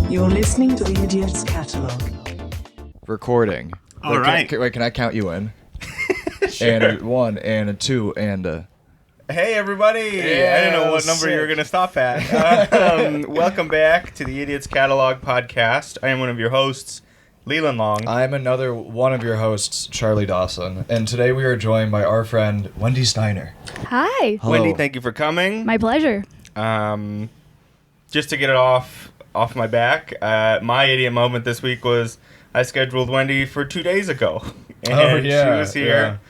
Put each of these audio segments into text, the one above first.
You're listening to The Idiot's Catalog. Recording. All right. Can I count you in? Sure. And a 1, and a 2, and a... Hey, everybody. Yeah, I didn't know what number sick. you were going to stop at. Welcome back to the Idiot's Catalog podcast. I am one of your hosts, Leland Long. I'm another one of your hosts, Charlie Dawson. And today we are joined by our friend, Wendy Steiner. Hi. Hello. Wendy, thank you for coming. My pleasure. Just to get it off my back, my idiot moment this week was I scheduled Wendy for 2 days ago. And she was here.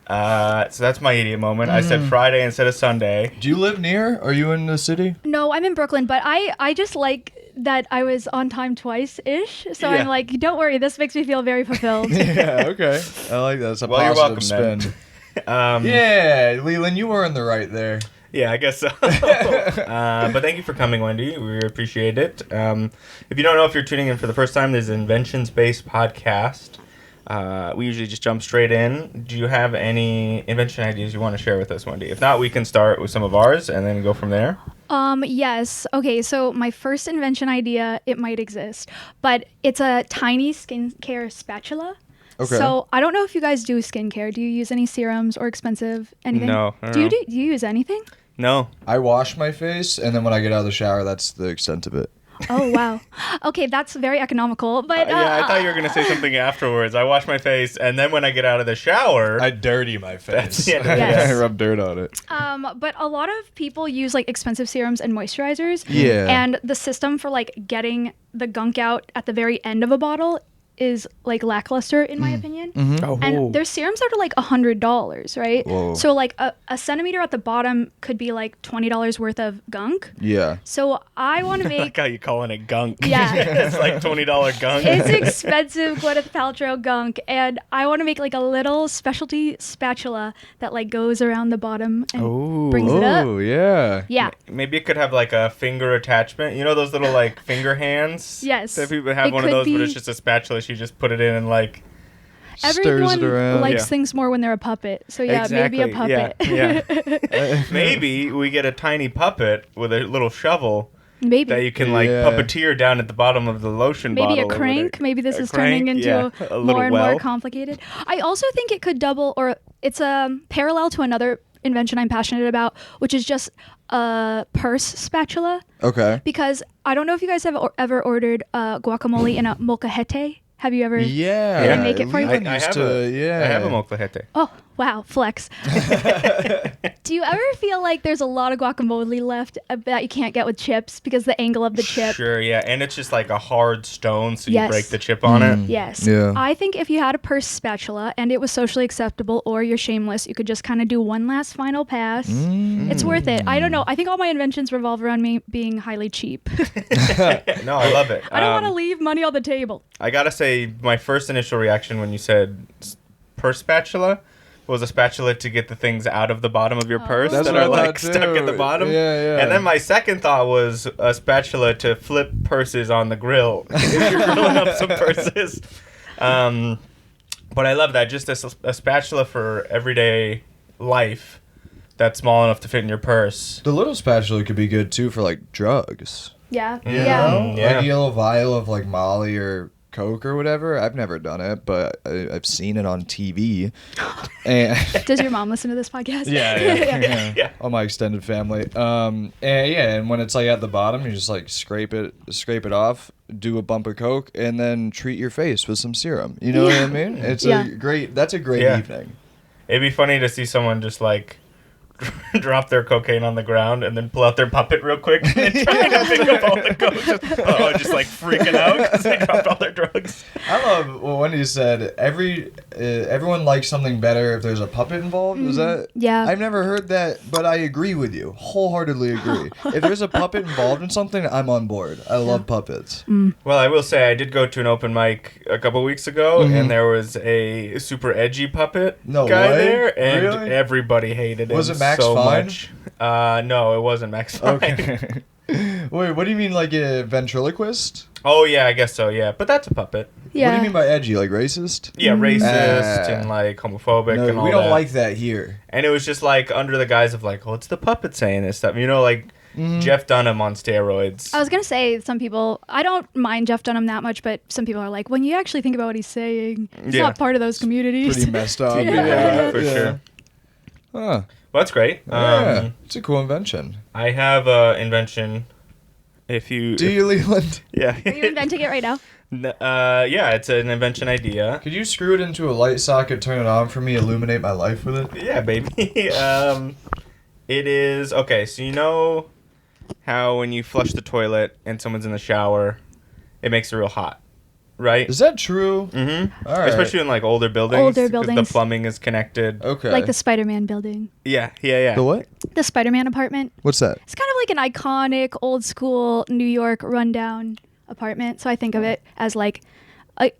So that's my idiot moment. I said Friday instead of Sunday. Do you live near? Are you in the city? No, I'm in Brooklyn, but I just like that I was on time twice-ish. So Yeah. I'm like, don't worry, this makes me feel very fulfilled. Yeah, okay. I like that. It's a Well, you're positive welcome, spin. then. Yeah, Leland, you were in the right there. Yeah, I guess so. But thank you for coming, Wendy. We appreciate it. If you don't know, if you're tuning in for the first time, there's an inventions-based podcast. We usually just jump straight in. Do you have any invention ideas you want to share with us, Wendy? If not, we can start with some of ours and then go from there. Yes. Okay, so my first invention idea, it might exist, but it's a tiny skincare spatula. Okay. So I don't know if you guys do skincare. Do you use any serums or expensive anything? No, I don't Do know. you use anything? No. I wash my face, and then when I get out of the shower, that's the extent of it. Oh, wow. Okay, that's very economical, but... Yeah, I thought you were going to say something afterwards. I wash my face, and then when I get out of the shower... I dirty my face. That's the end of it. Yes. I rub dirt on it. But a lot of people use like expensive serums and moisturizers. Yeah. And the system for like getting the gunk out at the very end of a bottle is like lackluster in my opinion. Oh. And there's serums that are like $100, right? Whoa. So like a centimeter at the bottom could be like $20 worth of gunk. Yeah. So I want to I like make how you calling it gunk. Yeah. It's like $20 gunk. it's expensive Gwyneth Paltrow gunk, and I want to make like a little specialty spatula that like goes around the bottom and brings it up. Oh, yeah. Yeah. Maybe it could have like a finger attachment. You know those little like finger hands? Yes. That people have It one of could those, but it's be- just a spatula. You just put it in and like... Everyone Stirs it around. likes Yeah. things more when they're a puppet. So yeah, maybe a puppet. Yeah. Maybe we get a tiny puppet with a little shovel Maybe. that you can like Yeah. puppeteer down at the bottom of the lotion Maybe bottle. a over crank. there. Maybe this A is turning crank, into yeah. A little more and well. more complicated. I also think it could double, or it's a parallel to another invention I'm passionate about, which is just a purse spatula. Okay. Because I don't know if you guys have ever ordered guacamole in a molcajete. Have you ever? Yeah. Did I make it for you? Leland I used have to, I have a molcajete. Oh, wow, flex. Do you ever feel like there's a lot of guacamole left that you can't get with chips because the angle of the chip? Sure, yeah, and it's just like a hard stone, so you Yes. break the chip on it. Yes. Yeah. I think if you had a purse spatula and it was socially acceptable or you're shameless, you could just kind of do one last final pass. It's worth it. I don't know. I think all my inventions revolve around me being highly cheap. No, I love it. I don't want to leave money on the table. I gotta say, my first initial reaction when you said purse spatula was a spatula to get the things out of the bottom of your purse That's that what are I like thought, stuck too. at the bottom. Yeah, yeah. And then my second thought was a spatula to flip purses on the grill if you're grilling up some purses. But I love that. Just a spatula for everyday life that's small enough to fit in your purse. The little spatula could be good, too, for, like, drugs. Yeah. You Yeah. know? Yeah. Like a little vial of, like, Molly or Coke or whatever. I've never done it, but I've seen it on TV. And Does your mom listen to this podcast? yeah. Yeah. All my extended family. And when it's like at the bottom, you just like scrape it off, do a bump of Coke, and then treat your face with some serum. You know what I mean? It's Yeah. that's a great Yeah. evening. It'd be funny to see someone just like drop their cocaine on the ground and then pull out their puppet real quick and try to pick up all the coke. Just like freaking out because they dropped all their drugs. I love what Wendy said. Everyone likes something better if there's a puppet involved. Is that? Yeah. I've never heard that, but I agree with you. Wholeheartedly agree. If there's a puppet involved in something, I'm on board. I love puppets. Well, I will say I did go to an open mic a couple weeks ago, and there was a super edgy puppet No guy way? there, and Really? everybody hated him. Was it Max so Fine? much. No, it wasn't Max Fine. Okay. Wait, what do you mean, like a ventriloquist? Oh yeah, I guess so. Yeah, but that's a puppet. Yeah. What do you mean by edgy? Like racist? Yeah, racist Ah. and like homophobic No, and all we don't that. like that here. And it was just like under the guise of like, oh, it's the puppet saying this stuff. You know, like Jeff Dunham on steroids. I was gonna say some people. I don't mind Jeff Dunham that much, but some people are like, when you actually think about what he's saying, he's Yeah. not part of those communities. Pretty messed up. Yeah, for sure. Huh. Well, that's great. Yeah. It's a cool invention. I have an invention. If you... Do you, Leland? Yeah. Are you inventing it right now? Yeah, it's an invention idea. Could you screw it into a light socket, turn it on for me, illuminate my life with it? Yeah, baby. It is... Okay, so you know how when you flush the toilet and someone's in the shower, it makes it real hot, right? Is that true? Mm-hmm. All right. Especially in like older buildings. Older 'cause buildings. The plumbing is connected. Okay. Like the Spider-Man building, Yeah. The what? the Spider-Man apartment. What's that? It's kind of like an iconic, old school New York rundown apartment. So I think of it as like a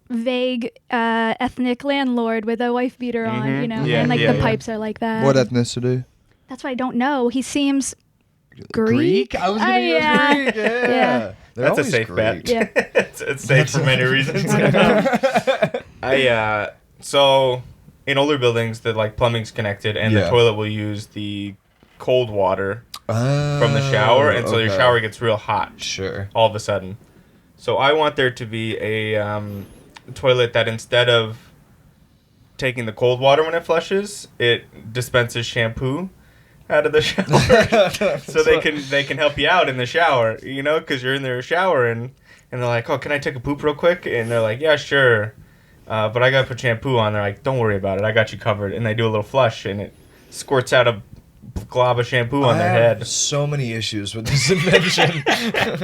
vague ethnic landlord with a wife beater on, Mhm. you know, Yeah, and like yeah, the yeah. pipes are like that. What ethnicity? That's what I don't know. He seems Greek. I was gonna go yeah. Greek. Yeah. Yeah. They're That's a always safe Greek. bet. Yeah. It's safe for many reasons. So in older buildings, the like plumbing's connected, and the Yeah. toilet will use the cold water Oh, from the shower, and so your okay. shower gets real hot Sure. all of a sudden. So I want there to be a toilet that instead of taking the cold water when it flushes, it dispenses shampoo out of the shower, so they can help you out in the shower, you know, because you're in their shower and they're like, oh, can I take a poop real quick? And they're like, yeah, sure, but I gotta put shampoo on. They're like, don't worry about it, I got you covered. And they do a little flush and it squirts out a glob of shampoo on their I head. have so many issues with this invention.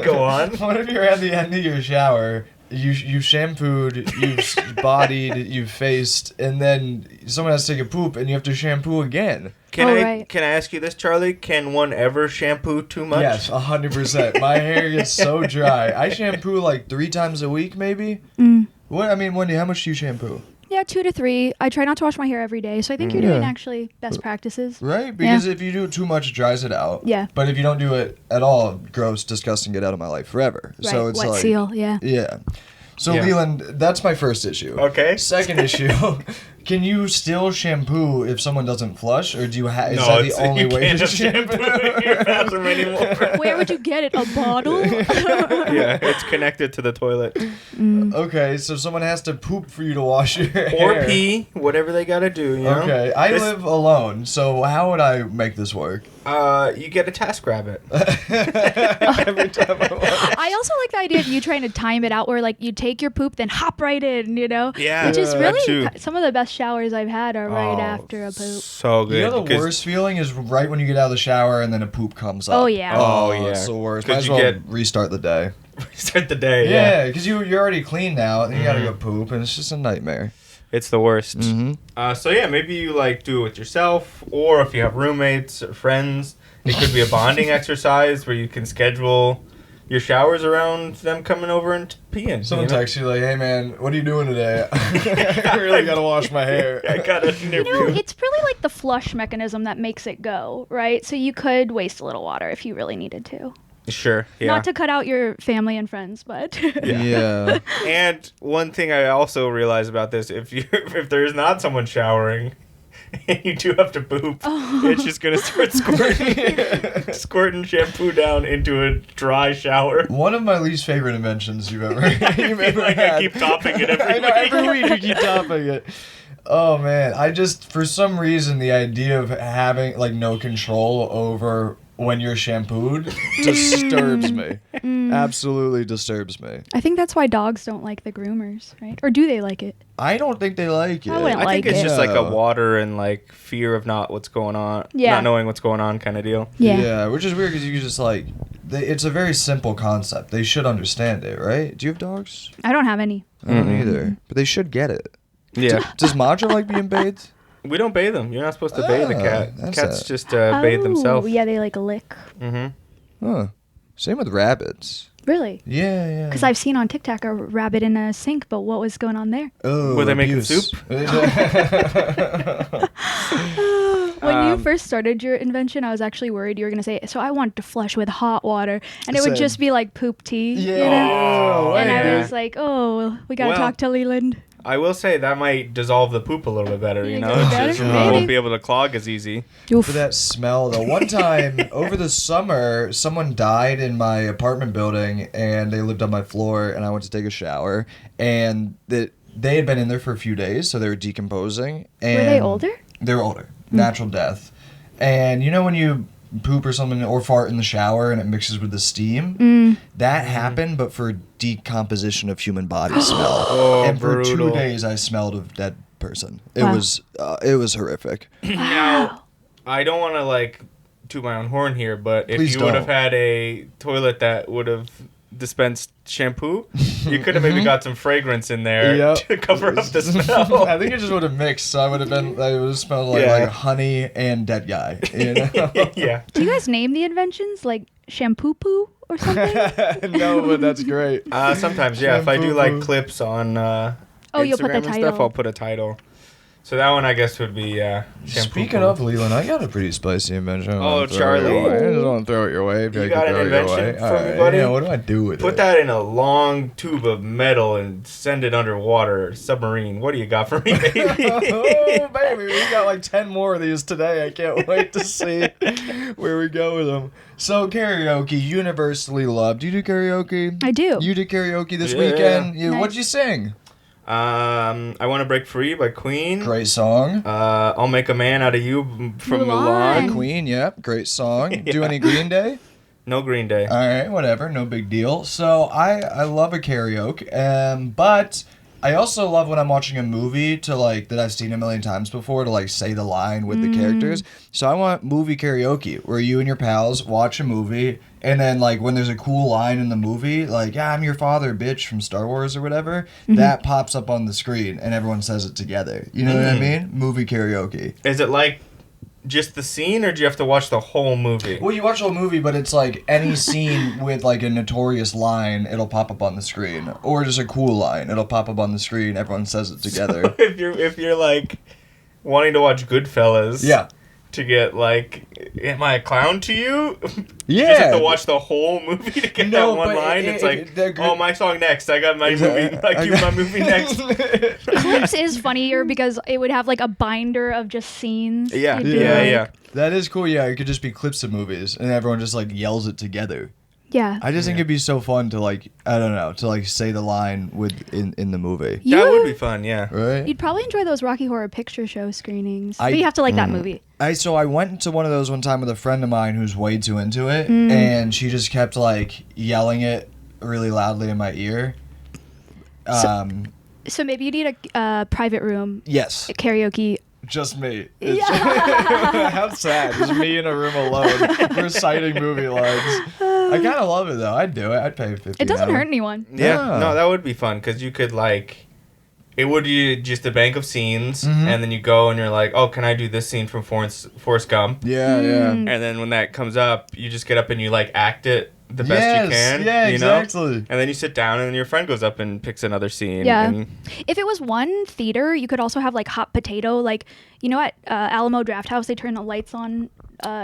Go on. What if you're at the end of your shower? You shampooed, you've bodied, you've faced, and then someone has to take a poop, and you have to shampoo again. Can Oh, I right. can I ask you this, Charlie? Can one ever shampoo too much? Yes, 100%. My hair gets so dry. I shampoo like 3 times a week, maybe. What? I mean, Wendy, how much do you shampoo? Yeah, 2 to 3. I try not to wash my hair every day, so I think you're doing actually best practices. Right? Because if you do it too much, it dries it out. Yeah. But if you don't do it at all, gross, disgusting, get out of my life forever. Right, So it's wet like, seal, yeah. Yeah. So Yeah. Leland, that's my first issue. Okay. Second issue, can you still shampoo if someone doesn't flush, or do you have? Is No, that it's, the only you way can't to have shampoo in your bathroom anymore. Where would you get it? A bottle? Yeah, it's connected to the toilet. Okay, so someone has to poop for you to wash your Or hair. pee, whatever they gotta do, you know? Okay, I This- live alone, so how would I make this work? You get a TaskRabbit. Every time I wash. I also like the idea of you trying to time it out where like you take your poop, then hop right in, you know? Yeah, Which is that really too. some of the best showers I've had are right Oh, after a poop. So good. You know the 'cause- worst feeling is right when you get out of the shower and then a poop comes up. Oh, yeah. Oh, yeah. It's the worst. 'Cause Might as you well get- restart the day. Start the day, Yeah, because you're already clean now, and you gotta Mhm. go poop, and it's just a nightmare. It's the worst. Mm-hmm. So yeah, maybe you like do it with yourself, or if you have roommates or friends, it could be a bonding exercise where you can schedule your showers around them coming over and peeing. Someone you know? texts you like, "Hey man, what are you doing today? I really gotta wash my hair." I got an You know, interview. it's really like the flush mechanism that makes it go, right? So you could waste a little water if you really needed to. Sure. Yeah. Not to cut out your family and friends, but Yeah. And one thing I also realize about this, if there's not someone showering and you do have to poop, it's just gonna start squirting shampoo down into a dry shower. One of my least favorite inventions you've ever Like had. I keep topping it every I know, week. every week you keep topping it. Oh man, I just for some reason the idea of having like no control over when you're shampooed disturbs me. Absolutely disturbs me. I think that's why dogs don't like the groomers, right? Or do they like it? I don't think they like it. I wouldn't I think like it's it. just like a Yeah. water and like fear of not Yeah. knowing what's going on kind of deal. Yeah. Which is weird because you just like, it's a very simple concept. They should understand it, right? Do you have dogs? I don't have any. I don't either, but they should get it. Yeah. Does Madra like being bathed? We don't bathe them. You're not supposed to bathe a cat. that's Cats a- just bathe themselves. Yeah, they like lick. Mm-hmm. Huh. Same with rabbits. Really? Yeah, yeah. Because I've seen on TikTok a rabbit in a sink, but what was going on there? Oh, Were they making abuse. soup? When you first started your invention, I was actually worried you were going to say, so I want to flush with hot water. And it would Same. just be like poop tea. Yeah. You know? Oh, And yeah. I was like, oh, we got to Well- talk to Leland. I will say that might dissolve the poop a little bit better, you know? Maybe It's better, just, it maybe. won't be able to clog as easy. For that smell, though. One time over the summer, someone died in my apartment building, and they lived on my floor, and I went to take a shower, and they had been in there for a few days, so they were decomposing. And Were they older? They were older. Natural death. And you know when you poop or something or fart in the shower and it mixes with the steam? That happened, but for decomposition of human body smell. Oh, and for brutal. 2 days, I smelled of dead person. It Wow. was horrific. Now, I don't want to, like, toot my own horn here, but if Please you would have don't. had a toilet that would have dispensed shampoo, you could have maybe got some fragrance in there Yep. to cover up the smell. I think it just would have mixed, so I would have smelled like, Yeah. like honey and dead guy. You know? Yeah. Do you guys name the inventions like shampoo poo or something? No, but that's great. Sometimes, yeah. If I do, like, Shampoo. clips on You'll put the Instagram and stuff, title. I'll put a title. So that one, I guess, would be shampoo. Speaking of Leland, I got a pretty spicy invention. I Oh, wanna throw it Charlie. your way. I just want to throw it your way. If You I got can an throw it your invention way. for All me, right. buddy? Yeah, what do I do with Put it? that in a long tube of metal and send it underwater, submarine. What do you got for me, baby? Oh, baby, we got like 10 more of these today. I can't wait to see where we go with them. So, karaoke, universally loved. You do karaoke? I do. You did karaoke this Yeah. weekend? Nice. What'd you sing? I Want to Break Free by Queen. Great song. I'll Make a Man Out of You from Mulan. Mulan. Queen, yep, great song. Do any Green Day? No Green Day. All right, whatever, no big deal. So I love a karaoke, but I also love when I'm watching a movie to like that I've seen a million times before to like say the line with the characters. So I want movie karaoke where you and your pals watch a movie and then like when there's a cool line in the movie, like "Yeah, I'm your father, bitch" from Star Wars or whatever, that pops up on the screen and everyone says it together. You know what I mean? Movie karaoke. Is it like just the scene, or do you have to watch the whole movie? Well, you watch the whole movie, but it's like any scene with like a notorious line, it'll pop up on the screen, or just a cool line, it'll pop up on the screen. Everyone says it together. if you're like wanting to watch Goodfellas, Yeah, to get like, am I a clown to you? yeah. You just have to watch the whole movie to get No, that one but line. it- It's like, they're good- oh, my song next. I got my movie. I cue my movie next. Clips is funnier because it would have like a binder of just scenes. Yeah, You'd be yeah, like- yeah. That is cool. Yeah, it could just be clips of movies, and everyone just like yells it together. Yeah. I just think it'd be so fun to like, I don't know, to like say the line with in the movie, You That would be fun, yeah. right? You'd probably enjoy those Rocky Horror Picture Show screenings. I- But you have to like that movie. So I went to one of those one time with a friend of mine who's way too into it, and she just kept like yelling it really loudly in my ear. So maybe you need a private room, Yes, karaoke. just me. How sad, just me in a room alone reciting movie lines. I kind of love it though. I'd do it. I'd pay 50. It doesn't an hour. hurt anyone. Yeah, Yeah. no, that would be fun because you could like, it would be just a bank of scenes, and then you go and you're like, oh, can I do this scene from Forrest Gump? Yeah, yeah. And then when that comes up, you just get up and you like act it the best Yes, you can. yeah, you know? exactly. And then you sit down and then your friend goes up and picks another scene. Yeah. And If it was one theater, you could also have like hot potato. Like, you know, at Alamo Draft House, they turn the lights on.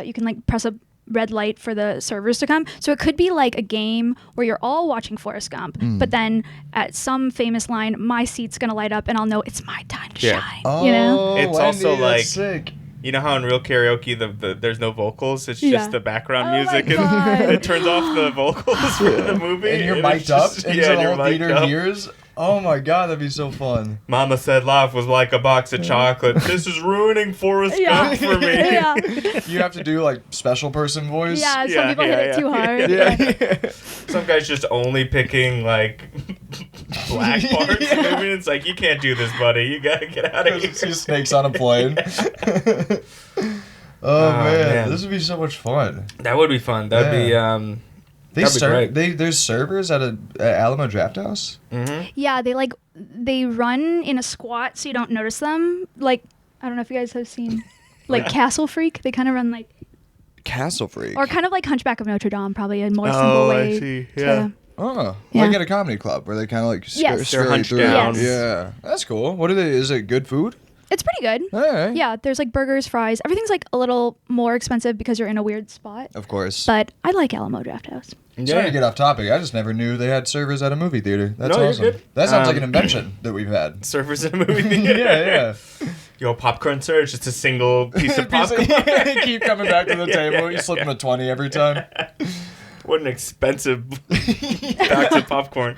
You can like press a red light for the servers to come. So it could be like a game where you're all watching Forrest Gump, but then at some famous line, my seat's going to light up and I'll know it's my time to Yeah. shine. Oh, You know? It's Wendy, also that's like- sick. you know how in real karaoke there's no vocals, it's Yeah. just the background Oh my music God. and it turns off the vocals for the movie. And you're it's mic'd up, just- and yeah, so and the you're whole mic'd theater up. hears. Oh my god, that'd be so fun. Mama said life was like a box of chocolate. This is ruining Forrest Yeah. Gump for me. Yeah. You have to do like special person voice. Yeah, some Yeah, people yeah, hit it too yeah. hard. Yeah. Some guy's just only picking like black parts. Yeah. I mean, it's like, you can't do this, buddy. You gotta get out of here. See snakes on a plane. Oh, man. man. This would be so much fun. That would be fun. That'd be That'd be great. There's servers at at Alamo Draft House. Yeah, they run in a squat so you don't notice them. Like, I don't know if you guys have seen like Castle Freak. They kind of run like, Castle Freak. or kind of like Hunchback of Notre Dame, probably a more simple way. I see. to- Yeah. Oh, Yeah. like at a comedy club where they kind of like Yes. They're hunched down. Yes. Yeah, that's cool. What are they? Is it good food? It's pretty good. All right. Yeah, there's like burgers, fries. Everything's like a little more expensive because you're in a weird spot. Of course. But I like Alamo Drafthouse. Sorry to get off topic. I just never knew they had servers at a movie theater. That's No, you're awesome. good. That sounds like an invention that we've had. Servers in a movie theater. Yeah. Yo, popcorn surge, just a single piece of popcorn. Keep coming back to the table. You slip them a 20 every time. What an expensive box of popcorn.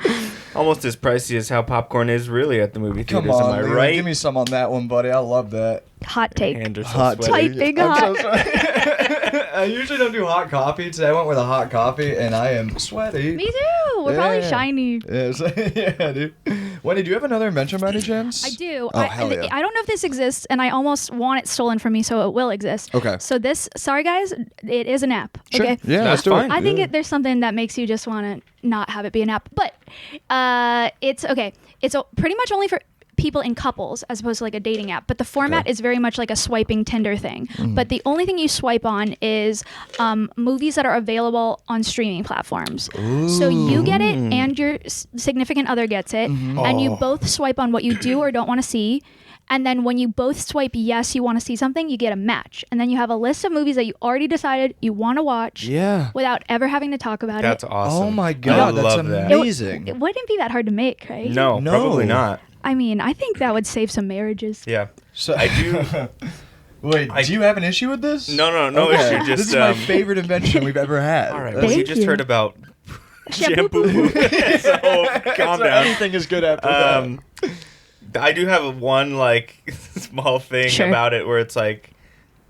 Almost as pricey as how popcorn is really at the movie theaters. Come on, am I Leland, right? give me some on that one, buddy. I love that. Hot take. Hands are so Hot sweaty. Typing I'm hot. so sorry. I usually don't do hot coffee. Today I went with a hot coffee, and I am sweaty. Me too. We're probably Yeah. shiny. Yes. Yeah, dude. Wendy, do you have another invention by any chance? I do. Oh, hell yeah. I don't know if this exists, and I almost want it stolen from me, so it will exist. Okay. So this, sorry guys, it is an app. Sure. Okay. Yeah, That's let's do fine. it. I think Yeah. there's something that makes you just want to not have it be an app, but it's okay. It's pretty much only for people in couples as opposed to like a dating app, but the format is very much like a swiping Tinder thing. But the only thing you swipe on is movies that are available on streaming platforms. So you get it and your significant other gets it, and you both swipe on what you do or don't want to see. And then when you both swipe yes, you want to see something, you get a match. And then you have a list of movies that you already decided you want to watch Yeah. without ever having to talk about That's it. awesome. Oh my I God, that's love that. amazing. It wouldn't be that hard to make, right? No, No. probably not. I mean, I think that would save some marriages. Yeah. So I do. Wait, I- do you have an issue with this? No Okay. issue. Just this is my favorite invention we've ever had. All right, That's- well, you Thank just you. heard about Shampoo shampoo. So calm So down. anything is good after that. I do have one like small thing Sure. about it where it's like,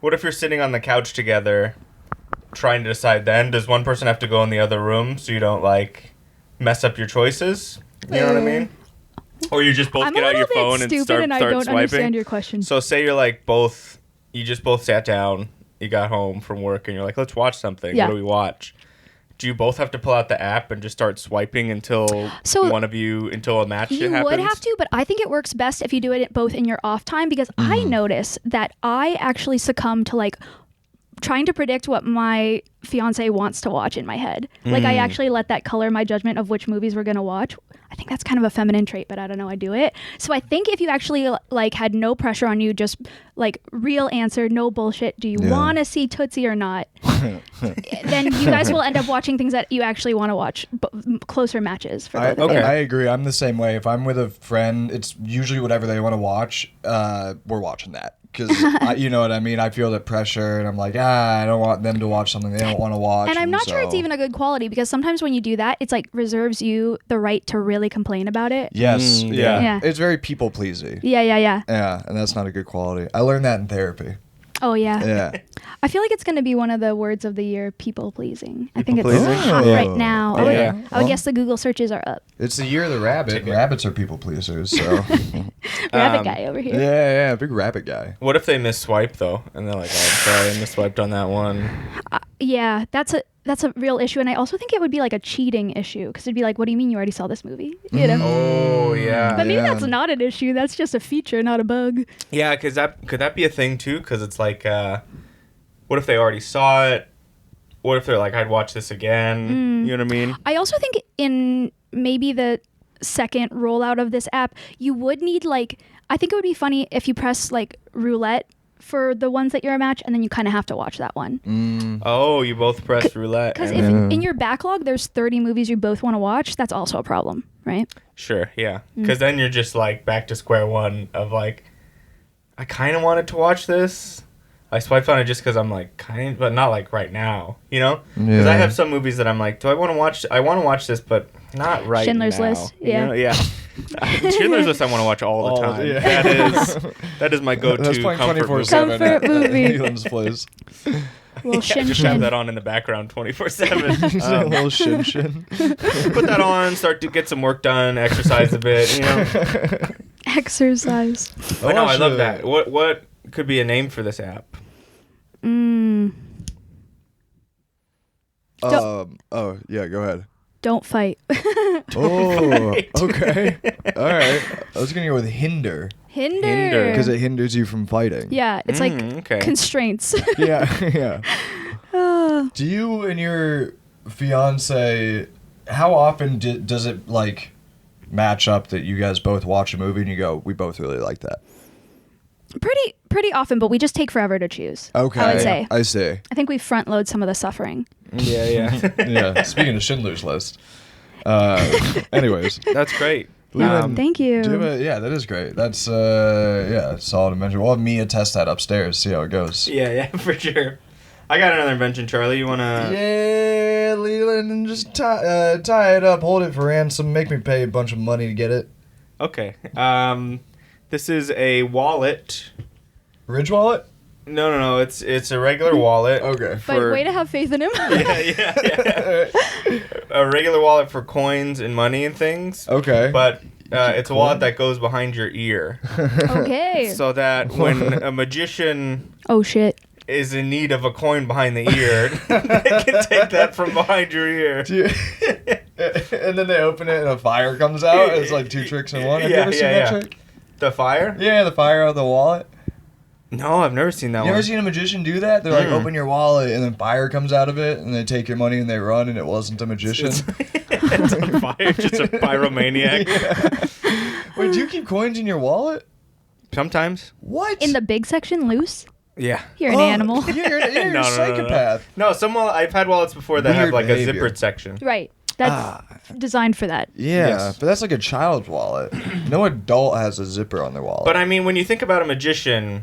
what if you're sitting on the couch together, trying to decide? Then does one person have to go in the other room so you don't like mess up your choices? You know what I mean? Or you just both I'm get a out little your bit phone and stupid, start and I don't swiping. understand your question. So say you're like you just both sat down, you got home from work, and you're like, let's watch something. Yeah. What do we watch? Do you both have to pull out the app and just start swiping until until a match You happens? would have to, but I think it works best if you do it both in your off time, because I notice that I actually succumb to like trying to predict what my fiance wants to watch in my head. Like I actually let that color my judgment of which movies we're going to watch. I think that's kind of a feminine trait, but I don't know, I do it. So I think if you actually like had no pressure on you, just like real answer, no bullshit, do you Yeah. want to see Tootsie or not? Then you guys will end up watching things that you actually want to watch, closer matches for both of Okay. you. I agree. I'm the same way. If I'm with a friend, it's usually whatever they want to watch. We're watching that. Because, you know what I mean? I feel the pressure, and I'm like, I don't want them to watch something they don't want to watch. And I'm not sure it's even a good quality, because sometimes when you do that, it's like reserves you the right to really complain about it. Yes. Yeah. Yeah. It's very people pleasing. Yeah. Yeah, and that's not a good quality. I learned that in therapy. Oh, yeah. Yeah. I feel like it's going to be one of the words of the year, people pleasing. I think it's People-pleasing? hot Oh. right now. Oh, yeah. I would guess the Google searches are up. It's the year of the rabbit. Rabbits are people pleasers, so. Rabbit guy over here. yeah, big rabbit guy. What if they misswipe though, and they're like, "Oh, I'm sorry, I misswiped on that one." Yeah, that's a real issue. And I also think it would be like a cheating issue, because it'd be like, what do you mean you already saw this movie? You know? Oh yeah, But maybe Yeah. that's not an issue. That's just a feature, not a bug. yeah. Because could that be a thing too? Because it's like, what if they already saw it? What if they're like, I'd watch this again? You know what I mean? I also think in maybe the second rollout of this app, you would need like, I think it would be funny if you press like roulette for the ones that you're a match, and then you kind of have to watch that one. Oh, you both press roulette. Because and if then- in your backlog there's 30 movies you both want to watch, that's also a problem, right? Sure, yeah. Because then you're just like back to square one of like, I kind of wanted to watch this. I swiped on it just because I'm like but not like right now, you know? Because I Yeah. have some movies that I'm like, do I want to watch? I want to watch this, but not right Schindler's now. List, You yeah. know? Yeah. Schindler's List I want to watch all the time. Yeah. That is my go-to That's playing comfort movie. 24/7. Comfort movie. Leland's place. Well, Yeah, Shin just have Shin. that on in the background 24/7. A little shin shin. Put that on, start to get some work done, exercise a bit, you know? Exercise. But no, I watched love it. that. What could be a name for this app? Oh, yeah, go ahead. Don't fight. Oh, okay. All right. I was going to go with hinder Hinder. because it hinders you from fighting. Yeah, it's like Okay. constraints. Yeah. Do you and your fiance, how often does it like match up that you guys both watch a movie and you go, we both really like that? Pretty often, but we just take forever to choose. Okay. I would say. I see. I think we front load some of the suffering. Yeah. Yeah. Speaking of Schindler's List. Anyways. That's great. Leland, Thank you. yeah, that is great. That's solid invention. We'll have Mia test that upstairs, see how it goes. Yeah, for sure. I got another invention, Charlie. You wanna? Yeah, Leland, and just tie it up, hold it for ransom, make me pay a bunch of money to get it. Okay. This is a wallet. Ridge wallet? No. It's a regular wallet. Okay. But way to have faith in him. Yeah. A regular wallet for coins and money and things. Okay. But it's a wallet that goes behind your ear, Okay. so that when a magician Oh shit. is in need of a coin behind the ear, they can take that from behind your ear. And then they open it and a fire comes out. It's like 2 tricks in one. Have you ever seen that trick? The fire? Yeah, the fire out of the wallet. No, I've never seen that You one. ever seen a magician do that? They're like, open your wallet, and then fire comes out of it, and they take your money and they run, and it wasn't a magician. It's on fire, just a pyromaniac. Yeah. Wait, do you keep coins in your wallet? Sometimes. What? In the big section, loose. Yeah. You're an animal. You're a No. psychopath. No, I've had wallets before that have Weird like behavior. a zippered section. Right. That's designed for that. Yeah, Yes. but that's like a child's wallet. No adult has a zipper on their wallet. But I mean, when you think about a magician,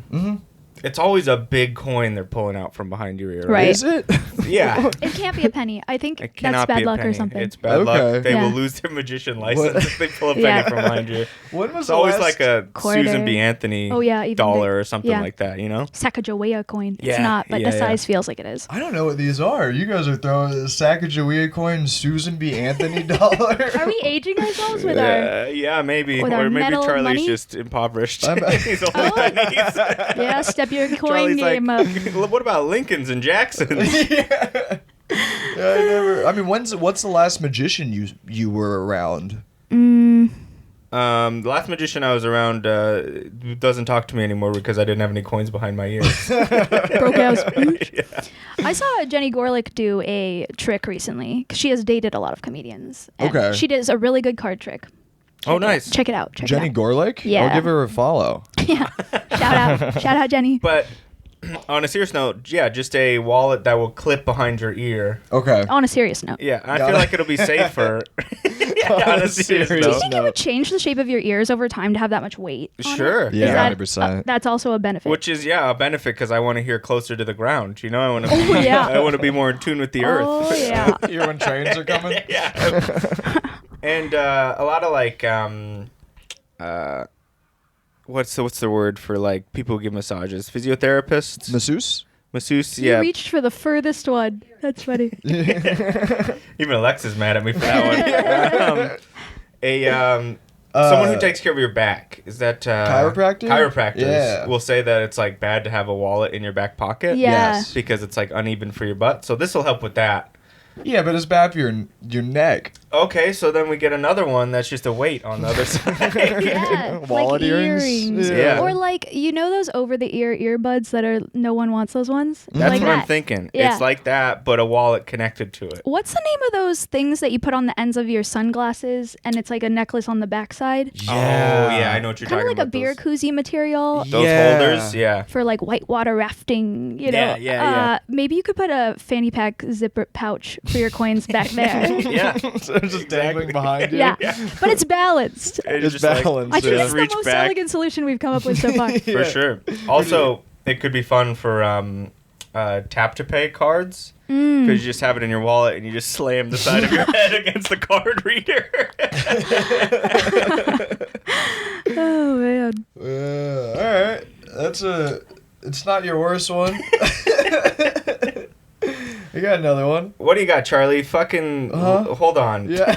it's always a big coin they're pulling out from behind your ear. Right? Right. Is it? Yeah. It can't be a penny. I think It that's cannot bad be a luck penny. or something. It's bad Okay. luck. They Yeah. will lose their magician license if they pull a penny Yeah. from behind you. When was It's the always last like a Quarter. Susan B. Anthony Oh, yeah, even dollar big. or something Yeah. like that, you know? Sacagawea coin. It's Yeah, not, but yeah, the yeah. size feels like it is. I don't know what these are. You guys are throwing a Sacagawea coin, Susan B. Anthony dollar. Are we aging ourselves with our? Yeah, maybe. with Or our maybe metal Charlie's money? just impoverished. I'm- He's only pennies. Yeah, step your coin Charlie's game like, up. what about Lincolns and Jacksons? Yeah, I mean, what's the last magician you were around? The last magician I was around doesn't talk to me anymore because I didn't have any coins behind my ears. Broke house. Yeah. I saw Jenny Gorlick do a trick recently because she has dated a lot of comedians. And Okay. She does a really good card trick. Oh, nice. Check it out. Check Jenny it out. Gorlick? Yeah. I'll give her a follow. Yeah. Shout out, Jenny. But on a serious note, yeah, just a wallet that will clip behind your ear. Okay. On a serious note. Yeah, I Got feel it. like it'll be safer. on a serious Do you note. think it would change the shape of your ears over time to have that much weight? on it? Sure. Yeah, Is that- 100%. That's also a benefit. Which is a benefit because I want to hear closer to the ground. You know, I want to. Oh, yeah. I want to be more in tune with the earth. Oh yeah. Hear when trains are coming? Yeah. And a lot of like what's the word for like people who give massages? Physiotherapists, masseuse. You Yeah. reached for the furthest one. That's funny. Even Alexa's mad at me for that one. Someone who takes care of your back, is that Chiropractor? Chiropractors Yeah. will say that it's like bad to have a wallet in your back pocket. Yeah. Yes. Because it's like uneven for your butt. So this will help with that. Yeah, but it's bad for your neck. Okay, so then we get another one that's just a weight on the other side. Yeah. Wallet like earrings? Yeah. Or like those over the ear earbuds that are no one wants those ones. That's like what that. I'm thinking. Yeah. It's like that, but a wallet connected to it. What's the name of those things that you put on the ends of your sunglasses and it's like a necklace on the backside? Oh, yeah, I know what you're Kind talking of like about. a beer koozie material Those Yeah. holders, yeah. for like whitewater rafting, you know. Yeah. Maybe you could put a fanny pack zipper pouch for your coins back there. Yeah. So it's just dangling behind you. Yeah. But it's balanced. It's just like- balanced. I think yeah. it's the reach most back. elegant solution we've come up with so far. For sure. Also, it could be fun for tap to pay cards. Mm. Because you just have it in your wallet and you just slam the side of your head against the card reader. Oh man. All right. It's not your worst one. I got another one. What do you got, Charlie? Fucking hold on. Yeah.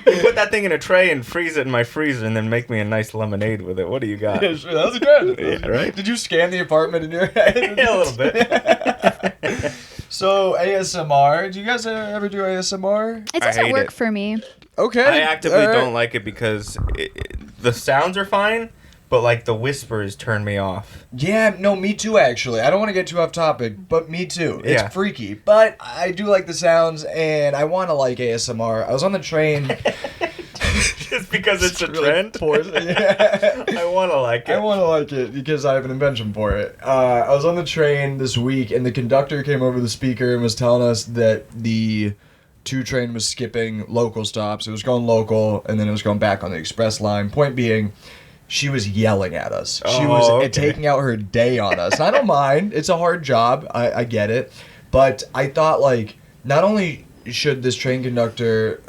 You put that thing in a tray and freeze it in my freezer and then make me a nice lemonade with it. What do you got? Yeah, sure. That was good. Yeah, right? Did you scan the apartment in your head? Yeah, a little bit. So ASMR. Do you guys ever do ASMR? It I doesn't hate work it. for me. Okay. I actively all right. don't like it because the sounds are fine, but like the whispers turn me off. Yeah, no, me too, actually. I don't want to get too off topic, but me too. It's Yeah. freaky. But I do like the sounds, and I want to like ASMR. I was on the train. Just because it's a Really trend. Yeah. I want to like it. I want to like it because I have an invention for it. I was on the train this week, and the conductor came over the speaker and was telling us that the 2 train was skipping local stops. It was going local, and then it was going back on the express line. Point being, she was yelling at us. She was okay. taking out her day on us. And I don't mind. It's a hard job. I get it. But I thought, like, not only should this train conductor,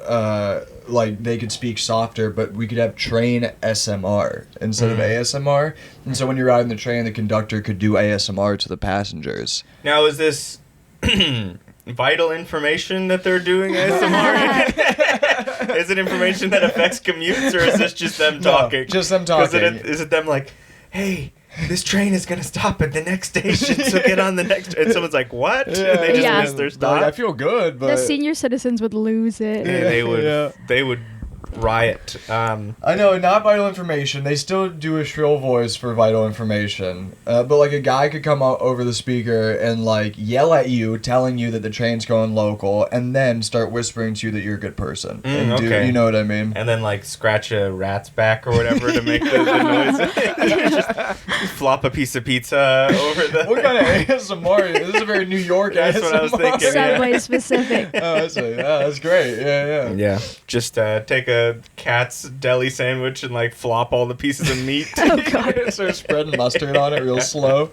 like, they could speak softer, but we could have train SMR instead of ASMR. And so when you're riding the train, the conductor could do ASMR to the passengers. Now, is this vital information that they're doing ASMR? Is it information that affects commutes, or is this just them talking? No, just them talking. Is it them like, hey, this train is going to stop at the next station, so get on the next... And someone's like, what? Yeah. And they just Yeah. miss their Like, stop. I feel good, but... The senior citizens would lose it. They would Yeah. they would riot. I know, not vital information. They still do a shrill voice for vital information. But, like, a guy could come out over the speaker and, like, yell at you, telling you that the train's going local, and then start whispering to you that you're a good person. And okay. you know what I mean? And then, like, scratch a rat's back or whatever to make the noise. just flop a piece of pizza over the... What kind of ASMR? This is a very New York That's ASMR. what I was thinking, yeah. Subway specific. Oh, that's great. Yeah. Yeah. Just take a cat's deli sandwich and, like, flop all the pieces of meat. Oh, God. Start spreading mustard on it real slow.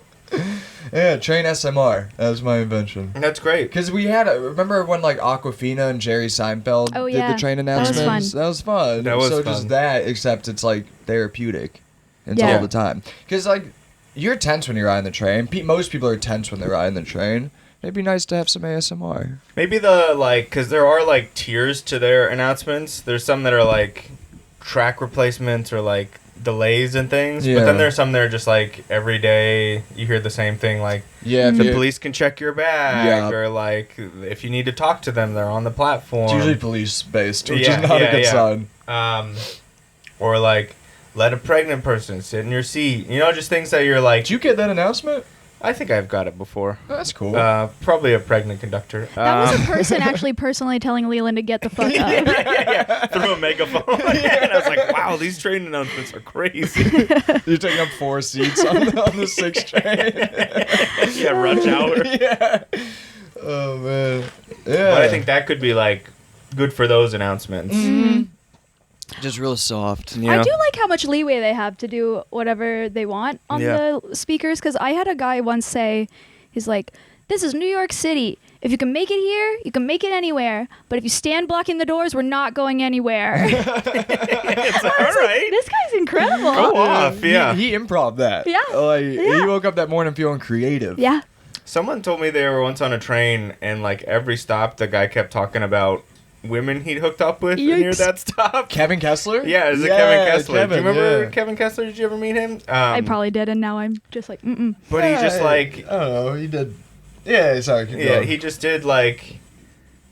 Yeah, train SMR. That was my invention. That's great. Because we had remember when like Aquafina and Jerry Seinfeld Oh, did yeah. the train That was announcements? fun. That was fun. That was so fun. just that, except it's like therapeutic. It's Yeah. all the time. Because like you're tense when you're riding the train. Most people are tense when they're riding the train. It'd be nice to have some ASMR. Maybe because there are, like, tiers to their announcements. There's some that are, like, track replacements or, like, delays and things. Yeah. But then there's some that are just, like, every day you hear the same thing, like, Yeah, if the you- police can check your bag. Yeah. Or, like, if you need to talk to them, they're on the platform. It's usually police based, which Yeah, is not yeah, a good yeah. sign. Or, like, let a pregnant person sit in your seat. You know, just things that you're like... Did you get that announcement? I think I've got it before. That's cool. Probably a pregnant conductor. That was a person actually personally telling Leland to get the fuck up. yeah, through a megaphone. And I was like, wow, these train announcements are crazy. You're taking up 4 seats on the 6 train. Yeah, rush hour. Yeah. Oh man. Yeah. But I think that could be, like, good for those announcements. just real soft. You I know? do like how much leeway they have to do whatever they want on Yeah. the speakers, because I had a guy once say, he's like, this is New York City. If you can make it here, you can make it anywhere. But if you stand blocking the doors, we're not going anywhere. It's like, all right. This guy's incredible. Go off, yeah. He improv that. Yeah. Like Yeah. he woke up that morning feeling creative. Yeah. Someone told me they were once on a train, and, like, every stop, the guy kept talking about women he'd hooked up with near Yikes. that stop. Kevin Kessler? Yeah, is it Kevin Kessler? Kevin, Do you remember yeah. Kevin Kessler? Did you ever meet him? I probably did, and now I'm just like, mm-mm. But he just, like... I don't know. He did. Yeah, sorry. keep Yeah, going. he just did, like...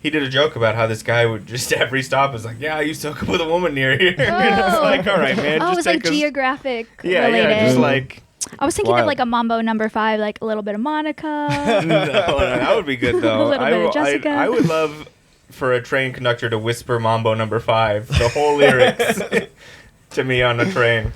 He did a joke about how this guy would just every stop is like, yeah, I used to hook up with a woman near here. And it's Oh. like, all right, man, Oh, just it was like take us... geographic Yeah, related. yeah, just like... I was thinking wild. of like a Mambo number 5, like a little bit of Monica. no, that would be good, though. A little bit of Jessica. I would love for a train conductor to whisper Mambo number 5, the whole lyrics, to me on a train.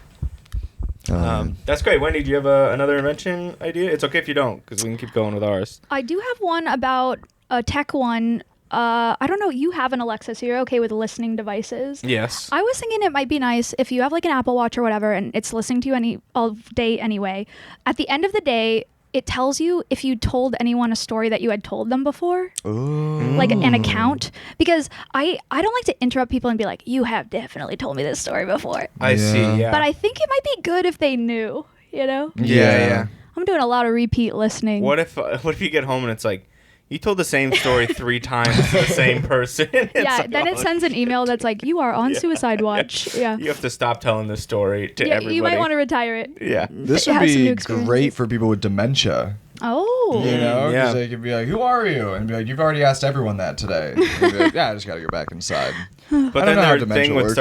That's great. Wendy, do you have another invention idea? It's okay if you don't, because we can keep going with ours. I do have one about a tech one. I don't know. You have an Alexa, so you're okay with listening devices. Yes. I was thinking it might be nice if you have like an Apple Watch or whatever, and it's listening to you all day anyway. At the end of the day, it tells you if you told anyone a story that you had told them before, like an account. Because I don't like to interrupt people and be like, you have definitely told me this story before. I see, yeah. But I think it might be good if they knew, you know? Yeah. I'm doing a lot of repeat listening. What if you get home and it's like, you told the same story 3 times to the same person? It's Yeah, like, then it oh, sends an email that's like, you are on suicide watch. Yeah. You have to stop telling this story to Yeah, everybody. you might want to retire it. Yeah. This Yeah, would some new be experiences. great for people with dementia. Oh. You know, Yeah. because they could be like, "Who are you?" and be like, "You've already asked everyone that today." And be like, yeah, I just gotta go back inside. But I then don't know how their dementia thing would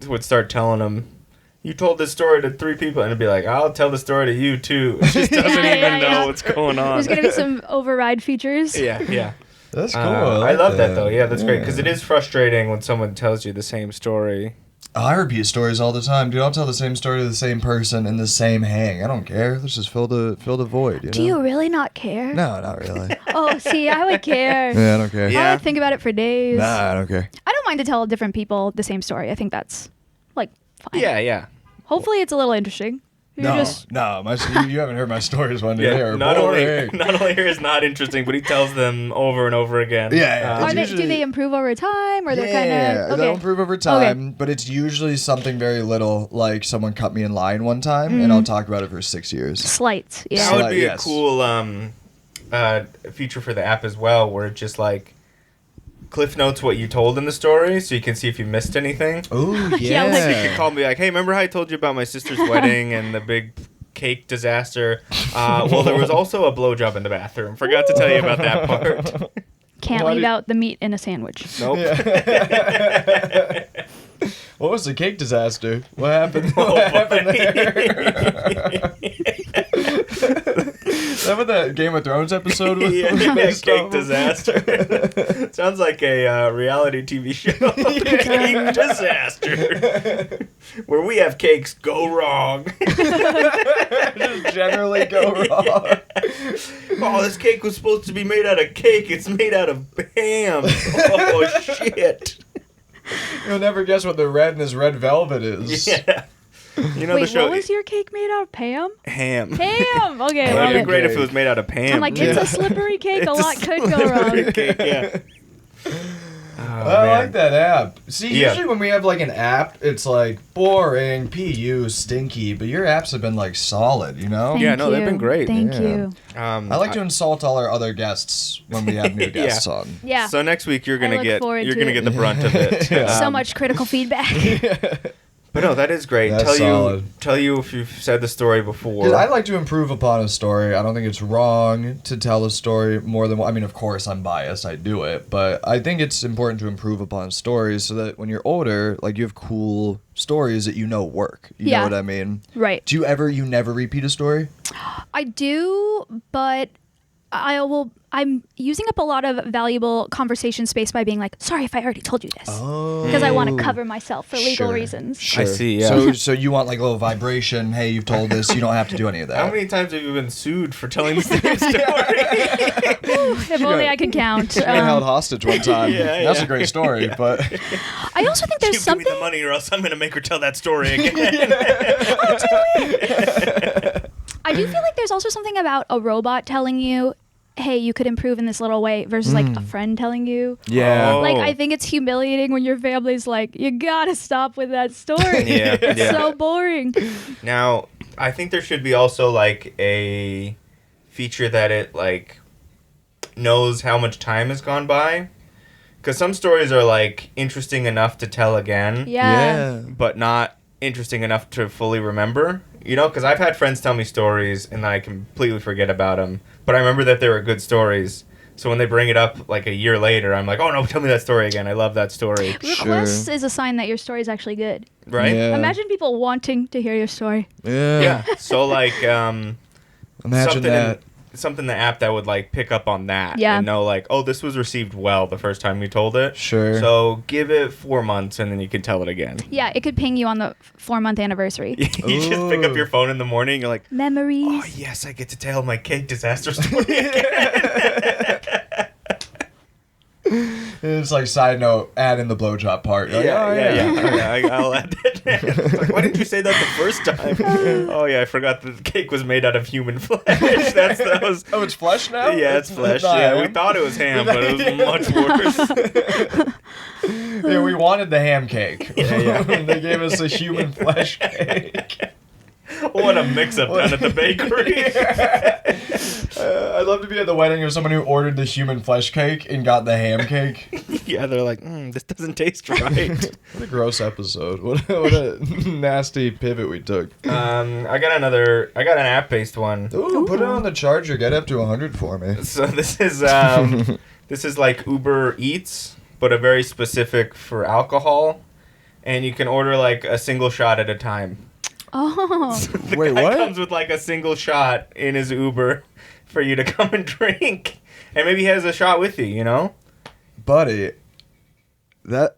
works. start telling them, you told this story to 3 people, and it'd be like, I'll tell the story to you too. It just doesn't Yeah, even yeah, know yeah. what's going on. There's going to be some override features. Yeah. That's cool. I like love that though. Yeah, that's great because it is frustrating when someone tells you the same story I repeat stories all the time, dude. I'll tell the same story to the same person in the same hang. I don't care. Let's just fill the void. You know? Do you really not care? No, not really. Oh, see, I would care. Yeah, I don't care. Yeah. I would think about it for days. Nah, I don't care. I don't mind to tell different people the same story. I think that's like fine. Yeah. Hopefully, it's a little interesting. You're No, just no, you haven't heard my stories one day. Yeah, They are not boring. only is not interesting, but he tells them over and over again. Yeah, Are it's they, usually- do they improve over time, or they're Yeah, kind of they'll okay? improve over time, but it's usually something very little, like someone cut me in line one time, Mm. and I'll talk about it for 6 years. Slight, That yeah. would be Yes. a cool feature for the app as well, where it just like cliff notes what you told in the story, so you can see if you missed anything. Oh Yeah, like- You can call me like, hey, remember how I told you about my sister's wedding and the big cake disaster? Well, there was also a blowjob in the bathroom. Forgot to tell you about that part. Can't Why leave did- out the meat in a sandwich. Nope. What was the cake disaster? What happened? Oh, What happened there? Is that what that Game of Thrones episode was? Yeah, was based cake off of? disaster. Sounds like a reality TV show. Cake disaster. Where we have cakes go wrong. Just generally go wrong. Oh, this cake was supposed to be made out of cake. It's made out of ham. Oh, shit. You'll never guess what the red in this red velvet is. Yeah. You know Wait, the show what was your cake made out of? Pam? ham. Ham. Okay. It would be okay. great if it was made out of Pam. I'm like, it's a slippery cake. A lot could go wrong. Cake, yeah. I like that app. See, Yeah. usually when we have like an app, it's like boring, PU, stinky, but your apps have been like solid, you know? Thank Yeah, no, they've you. been great. Thank Yeah. you. I like to insult all our other guests when we have new guests on. Yeah. So next week you're gonna look get forward to get it. the brunt of it. So much critical feedback. But no, that is great. That's solid. Tell you if you've said the story before. 'Cause I like to improve upon a story. I don't think it's wrong to tell a story more than one. I mean, of course, I'm biased. I do it. But I think it's important to improve upon stories so that when you're older, like, you have cool stories that you know work. You Yeah. know what I mean? Right. Do you never repeat a story? I do, but I'm using up a lot of valuable conversation space by being like, sorry if I already told you this. Oh. Because I want to cover myself for legal reasons. Sure. I see, yeah. So you want like a little vibration? Hey, you've told this. You don't have to do any of that. How many times have you been sued for telling the same story? If only I could count. You got held hostage one time. Yeah, That's yeah. a great story, but I also think there's Give something. me the money or else I'm gonna make her tell that story again. I do feel like there's also something about a robot telling you, hey, you could improve in this little way versus like a friend telling you. yeah. Oh. Like, I think it's humiliating when your family's like, you gotta stop with that story. Yeah, It's yeah. so boring. Now, I think there should be also like a feature that it like knows how much time has gone by. Because some stories are like interesting enough to tell again, Yeah. but not interesting enough to fully remember. You know, because I've had friends tell me stories and I completely forget about them. But I remember that they were good stories. So when they bring it up like a year later, I'm like, oh no, tell me that story again. I love that story. Requests is a sign that your story is actually good. Right? Yeah. Imagine people wanting to hear your story. Yeah. So like, Imagine something that. something the app that would like pick up on that Yeah. and know like, oh, this was received well the first time you told it. Sure. So give it 4 months and then you can tell it again. Yeah, it could ping you on the 4-month anniversary. You just pick up your phone in the morning. You're like, Memories. oh yes, I get to tell my cake disaster story again. It's like, side note, add in the blowjob part. You're like, oh, I'll add that. It's like, why didn't you say that the first time? Oh yeah, I forgot the cake was made out of human flesh. That was. Oh, it's flesh now? Yeah, it's flesh. not Yeah, we ham? thought it was ham, but it was much worse. Yeah, we wanted the ham cake. Yeah. They gave us a human flesh cake. What a mix-up down at the bakery. I'd love to be at the wedding of someone who ordered the human flesh cake and got the ham cake. Yeah, they're like, this doesn't taste right. What a gross episode. What a nasty pivot we took. I got an app-based one. Ooh, put it on the charger. Get up to 100 for me. So this is like Uber Eats, but a very specific for alcohol, and you can order like a single shot at a time. Oh. The Wait, guy what? comes with like a single shot in his Uber for you to come and drink, and maybe he has a shot with you. You know? Buddy, that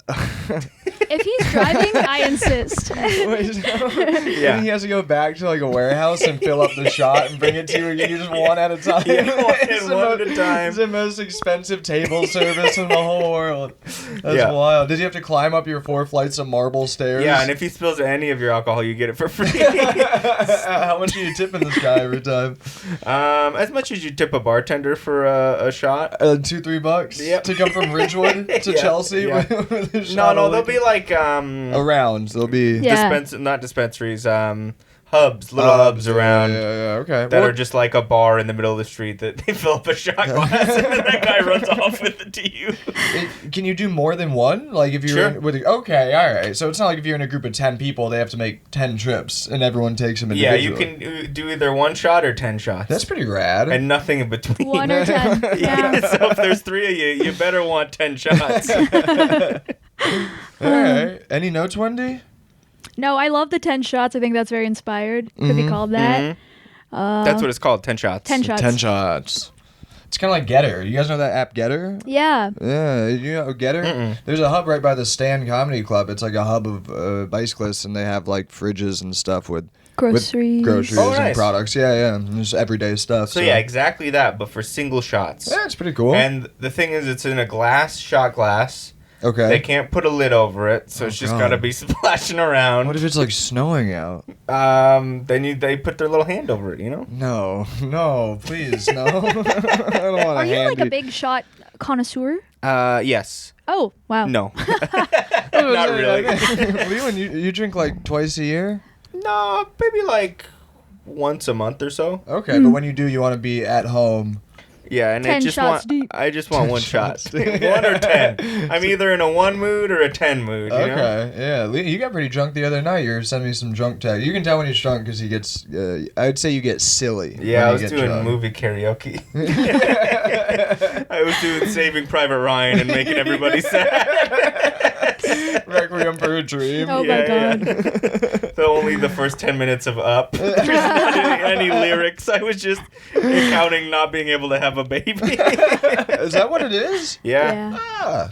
If he's driving, I insist. Wait, so, and he has to go back to like a warehouse and fill up the shot and bring it to you. And you just one at a time. It's one at a time. It's the most expensive table service in the whole world. That's wild. Did you have to climb up your 4 flights of marble stairs? Yeah, and if he spills any of your alcohol, you get it for free. How much are you tipping this guy every time? As much as you tip a bartender for a shot. $2-3 Yep. to come from Ridgewood to Chelsea. Yeah. With a shot No, of they'll liquor? be like around. They'll be Yeah. not dispensaries, hubs, little hubs around. Yeah, okay. That are just like a bar in the middle of the street that they fill up a shot glass and then that guy runs off with it to you. Can you do more than one? Like if you're Sure. okay, all right. So it's not like if you're in a group of 10 people, they have to make 10 trips and everyone takes them Yeah, individually. you can do either 1 shot or 10 shots. That's pretty rad. And nothing in between. 1 or 10. Yeah. So if there's 3 of you, you better want 10 shots. All right. Any notes, Wendy? No, I love the 10 shots. I think that's very inspired. Could be called that. That's what it's called, 10 shots. 10 shots. 10 shots. It's kind of like Getter. You guys know that app Getter? Yeah. Yeah, you know Getter? Mm-mm. There's a hub right by the Stan Comedy Club. It's like a hub of bicyclists, and they have like fridges and stuff with Groceries. groceries Oh, and nice. products. Yeah. And just everyday stuff. So yeah, exactly that, but for single shots. Yeah, it's pretty cool. And the thing is, it's in a shot glass. Okay. They can't put a lid over it, so it's just God. gotta be splashing around. What if it's like snowing out? Then they put their little hand over it, you know? No, please, no. I don't want Are a you like a handy- big shot connoisseur? Yes. Oh, wow. No. Not really. Leland, you drink like twice a year? No, maybe like once a month or so. Okay, but when you do, you want to be at home. Yeah, and 10 shots deep. I just want 1 shot. shots 1 deep. or 10. I'm either in a 1 mood or a 10 mood, you know? Okay, yeah. You got pretty drunk the other night. You were sending me some drunk text. You can tell when he's drunk because he gets, I'd say you get silly. Yeah, when I you was get doing drunk. movie karaoke. I was doing Saving Private Ryan and making everybody sad. Requiem for a Dream. Oh, my God. So only the first 10 minutes of Up. There's not any lyrics. I was just counting not being able to have a baby. Is that what it is? Yeah. Yeah. Ah,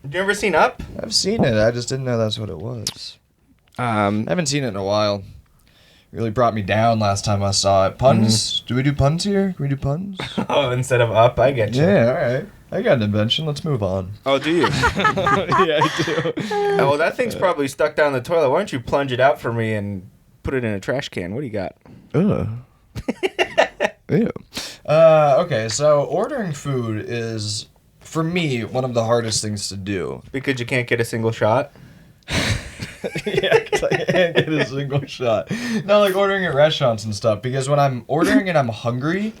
Have you ever seen Up? I've seen it. I just didn't know that's what it was. I haven't seen it in a while. Really brought me down last time I saw it. Puns? Do we do puns here? Can we do puns? Oh, instead of Up, I get you. Yeah, all right. I got an invention. Let's move on. Oh, do you? Yeah, I do. Oh, that thing's probably stuck down the toilet. Why don't you plunge it out for me and put it in a trash can? What do you got? Ew. Okay, so ordering food is, for me, one of the hardest things to do. Because you can't get a single shot? Yeah, because I can't get a single shot. No, like ordering at restaurants and stuff. Because when I'm ordering and I'm hungry,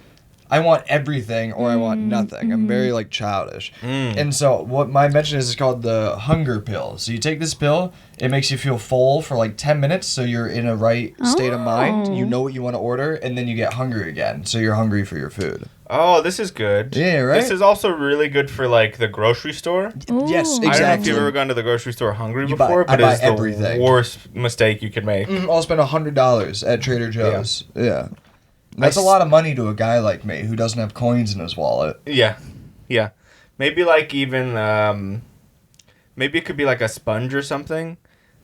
I want everything or I want nothing. I'm very like childish. And so what my invention is called the hunger pill. So you take this pill, it makes you feel full for like 10 minutes so you're in a right state of mind. You know what you want to order and then you get hungry again. So you're hungry for your food. Oh, this is good. Yeah, right? This is also really good for like the grocery store. Yes, Ooh. I don't know if exactly. you've ever gone to the grocery store hungry You buy- before, I but buy it's the everything. worst mistake you could make. I'll spend $100 at Trader Joe's. Yeah. That's a s- lot of money to a guy like me who doesn't have coins in his wallet. Yeah. Maybe like even maybe it could be like a sponge or something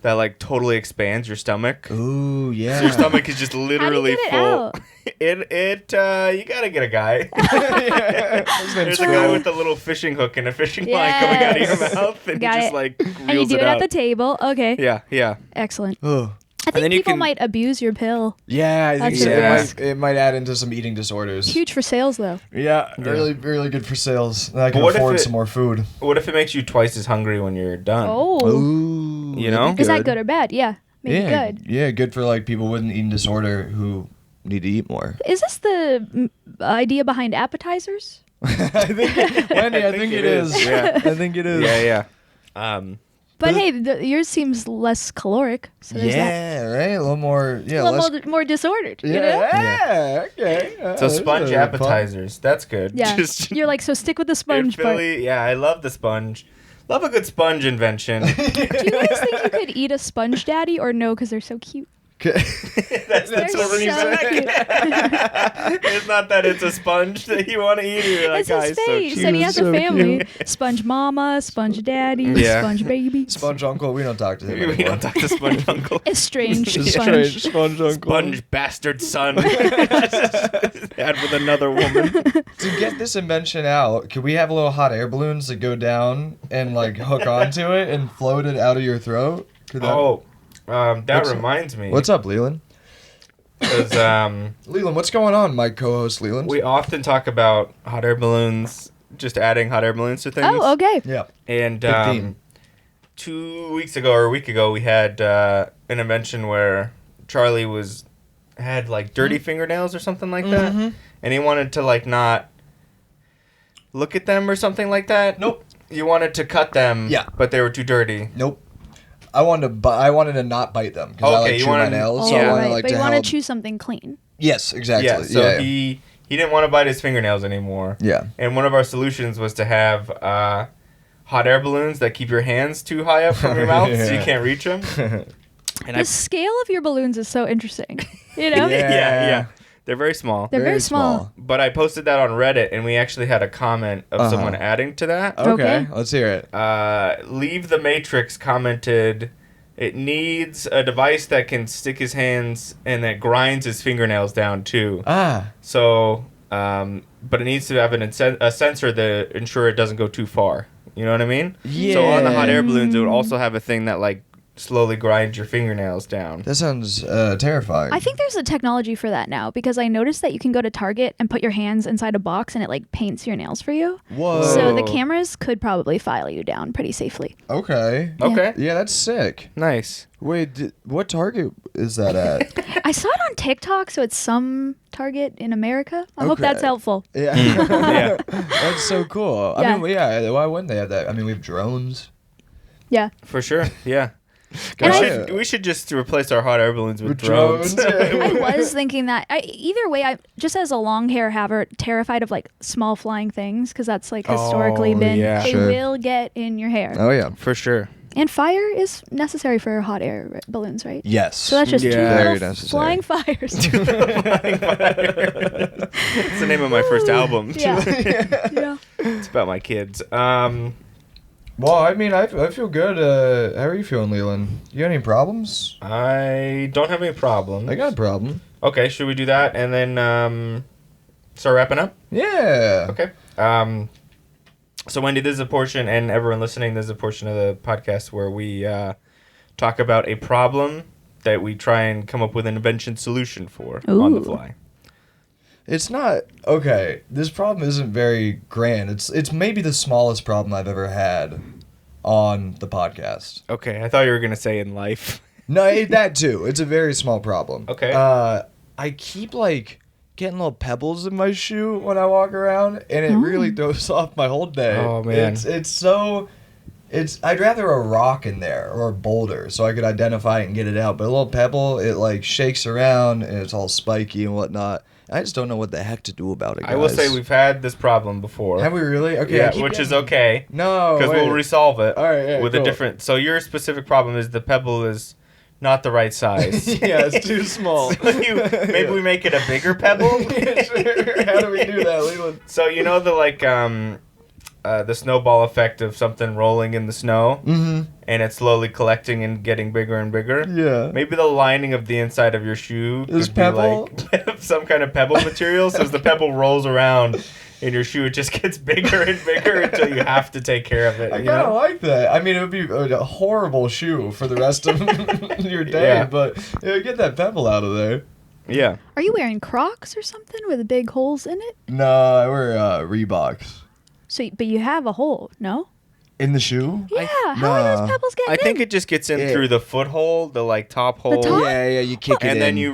that like totally expands your stomach. Ooh, yeah. So your stomach is just literally get it full. out? You gotta get a guy. His name's There's a guy Phil. with a little fishing hook and a fishing line coming out of your Yes. mouth, and Got he just it. like reels And you do it out. at the table. Okay. Yeah. Excellent. Ugh. I think then you people can- might abuse your pill. Yeah, I think That's so. a risk. It might add into some eating disorders. Huge for sales, though. Yeah, really, really good for sales. I can But what if afford it- some more food. What if it makes you twice as hungry when you're done? Oh. Ooh, You know? Is that good or bad? Yeah. Maybe Yeah, good. yeah, good for like people with an eating disorder who need to eat more. Is this the idea behind appetizers? I think, Wendy, I think it is. Yeah. I think it is. Yeah. But hey, yours seems less caloric. So there's that. Yeah, right. A little more. Yeah, A little less. more disordered. You know? Yeah. Okay. So this is sponge a fun- appetizers. That's good. Yeah. Just You're like, so stick with the in sponge part. Philly, yeah, I love the sponge. Love a good sponge invention. Do you guys think you could eat a sponge daddy or no because they're so cute? That's They're the reason. so cute. It's not that it's a sponge that you want to eat. You're like, It's "Oh, his he's so face, cute." and he has So a family. cute. Sponge mama, sponge daddy, Yeah. sponge baby. Sponge Uncle, we don't talk to him We anymore. don't talk to Sponge Uncle. Estranged sponge. Strange Sponge Uncle. Sponge bastard son. Had with another woman. To get this invention out, could we have little hot air balloons that go down and like hook onto it and float it out of your throat? Could that... That What's- reminds me. What's up, Leland? Because Leland, what's going on, my co-host Leland? we often talk about hot air balloons, just adding hot air balloons to things. Oh, okay. Yeah. And Big theme. 2 weeks ago or a week ago, we had an invention where Charlie had like dirty fingernails or something like that, and he wanted to like not look at them or something like that. Nope. You wanted to cut them, Yeah. but they were too dirty. Nope. I wanted to not bite them because I Okay, like you chew my wanted- nails. Oh, So I Yeah. want right. to like But to you want help. to choose something clean. Yes, exactly. Yeah. So yeah. he didn't want to bite his fingernails anymore. Yeah. And one of our solutions was to have hot air balloons that keep your hands too high up from your mouth so you Yeah. can't reach them. And The scale of your balloons is so interesting. You know? Yeah. yeah. They're very small. They're very small. But I posted that on Reddit, and we actually had a comment of Uh-huh. someone adding to that. Okay. Okay. Let's hear it. Leave the Matrix commented, it needs a device that can stick his hands and that grinds his fingernails down too. Ah. So, but it needs to have a sensor to ensure it doesn't go too far. You know what I mean? Yeah. So on the hot air balloons, it would also have a thing that like slowly grinds your fingernails down. That sounds terrifying. I think there's a technology for that now because I noticed that you can go to Target and put your hands inside a box and it like paints your nails for you. Whoa. So the cameras could probably file you down pretty safely. Okay. Okay. Yeah, that's sick. Nice. Wait, what Target is that at? I saw it on TikTok, so it's some Target in America. I hope Okay. that's helpful. Yeah. Yeah. That's so cool. Yeah. I mean, yeah, why wouldn't they have that? I mean, we have drones. Yeah. For sure. Yeah. And We should just replace our hot air balloons with With drones. drones, yeah. I was thinking that. Either way, I just as a long hair haver, terrified of like small flying things because that's like historically Oh, been yeah. they Sure. will get in your hair. Oh yeah. For sure. And fire is necessary for hot air balloons, right? Yes. So that's just Yeah. two Very little necessary. flying fires. It's the name of my first album. yeah. Yeah. It's about my kids. Well, I mean, I feel good. How are you feeling, Leland? You got any problems? I don't have any problems. I got a problem. Okay, should we do that and then start wrapping up? Yeah. Okay. So Wendy, this is a portion, and everyone listening, this is a portion of the podcast where we talk about a problem that we try and come up with an invention solution for on the Ooh. fly. It's not okay. This problem isn't very grand. It's maybe the smallest problem I've ever had on the podcast. Okay, I thought you were gonna say in life. No, that too. It's a very small problem. Okay. I keep like getting little pebbles in my shoe when I walk around, and it really throws off my whole day. Oh, man. I'd rather a rock in there or a boulder so I could identify it and get it out. But a little pebble, it like shakes around and it's all spiky and whatnot. I just don't know what the heck to do about it, guys. I will say we've had this problem before. Have we really? Okay. I Yeah, keep which is getting- okay. No, Because we'll wait. resolve it All right, yeah, with cool. a different. So your specific problem is the pebble is not the right size. Yeah, it's too small. So maybe we make it a bigger pebble. Yeah, sure. How do we do that, Leland? So you know the snowball effect of something rolling in the snow, Mm-hmm. and it's slowly collecting and getting bigger and bigger. Yeah. Maybe the lining of the inside of your shoe Is could pebble? be like some kind of pebble material. So as the pebble rolls around in your shoe, it just gets bigger and bigger until you have to take care of it. I you kind of know? like that. I mean, it would be a horrible shoe for the rest of your day, Yeah. but get that pebble out of there. Yeah. Are you wearing Crocs or something with big holes in it? No, I wear Reeboks. So, but you have a hole, no? In the shoe? Yeah. How are Nah. those pebbles getting I think in? it just gets in Yeah. through the foothold, the like top hole. top? Yeah, you kick it And then in. you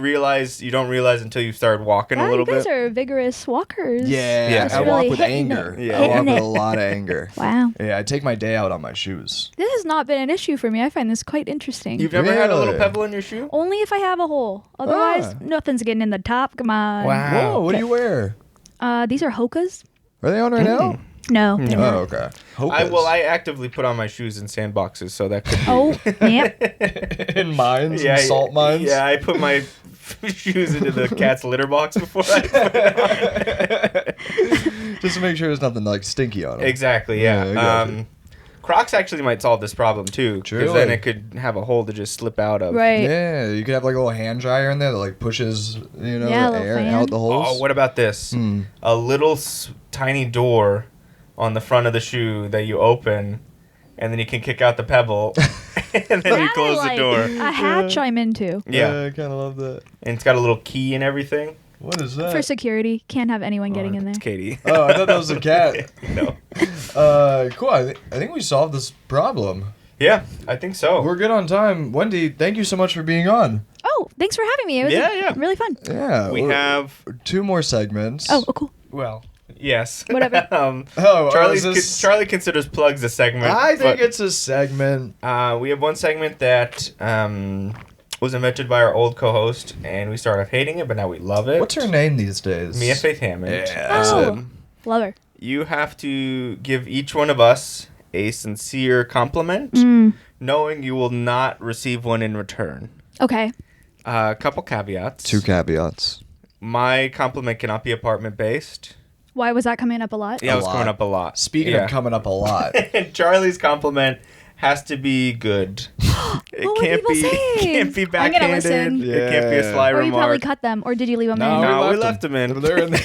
don't realize until you started walking Wow, a little you guys bit. are vigorous walkers. Yeah, Yeah. I Just walk really with hitting anger. it. I Yeah. walk Hitting with it. a lot of anger. Wow. Yeah, I take my day out on my shoes. This has not been an issue for me. I find this quite interesting. You've never had a little Really? pebble in your shoe? Only if I have a hole. Otherwise, Ah. nothing's getting in the top. Come on. Wow. Whoa, what do you wear? These are Hokas. Are they on right now? No. No. they're Oh, not. okay. I actively put on my shoes in sandboxes, so that could be. Oh, yeah. in mines and salt mines. Yeah, I put my shoes into the cat's litter box before I put it on. Just to make sure there's nothing like stinky on them. Exactly, yeah. I gotcha. Crocs actually might solve this problem too, because then it could have a hole to just slip out of. Right. Yeah, you could have like a little hand dryer in there that like pushes, Yeah, a the little air fan. out the holes. Oh, what about this? A little tiny door on the front of the shoe that you open, and then you can kick out the pebble, and then you That close I the like. door. A hatch I'm into. Yeah, I kind of love that. and it's got a little key and everything. What is that? For security. Can't have anyone getting in there. It's Katie. Oh, I thought that was a cat. No. Cool. I think we solved this problem. Yeah, I think so. We're good on time. Wendy, thank you so much for being on. Oh, thanks for having me. It was Yeah. really fun. Yeah. We have 2 more segments. Oh, cool. well, yes. Whatever. Charlie considers plugs a segment. I think but, it's a segment. we have one segment that was invented by our old co-host, and we started hating it, but now we love it. What's her name these days? Mia Faith Hammond. Yeah. Oh, love her. You have to give each one of us a sincere compliment, knowing you will not receive one in return. Okay. A couple caveats. 2 caveats. My compliment cannot be apartment-based. Why was that coming up a lot? Yeah, A it was coming lot. up a lot. Speaking Yeah. of coming up a lot. And Charlie's compliment has to be good. It What were people saying? can't be I'm gonna backhanded. listen. It can't be a Yeah. sly Or you probably remark. cut them, or did you leave them No, in? No, we them. left them in. They're in there.